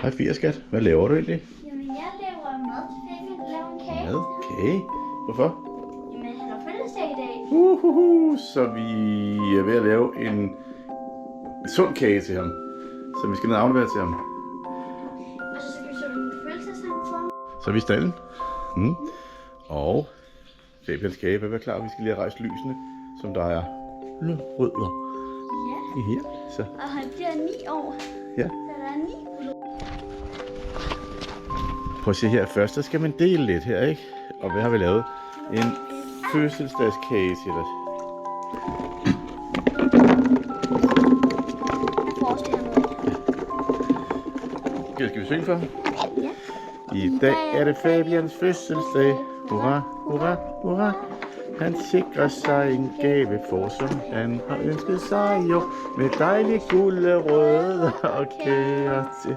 Hej Fia, skat. Hvad laver du egentlig? Jamen, jeg laver mad til Fabian. Jeg laver en kage. Mad? Kage? Hvorfor? Jamen, han har fødselsdag i dag. Så vi er ved at lave en sund kage til ham. Så vi skal ned og aflevere til ham. Og så skal vi synge en fødselsdagssang for ham. Så er vi i stallen. Og Fabians kage er klar. Vi skal lige have rejst lysene, som der er rødder Ja, i her. Så og han bliver 9 år. ja. Så der er 9 uger. Prøv at se her. Først så skal man dele lidt her, ikke? Og hvad har vi lavet? En fødselsdagskage til dig. Jeg forestiller mig. Skal vi synge for ham? Ja. I dag er det Fabians fødselsdag. Hurra, hurra, hurra. Han sikrer sig en gave for, som han har ønsket sig jo. Med dejlige gulerødder og kager til.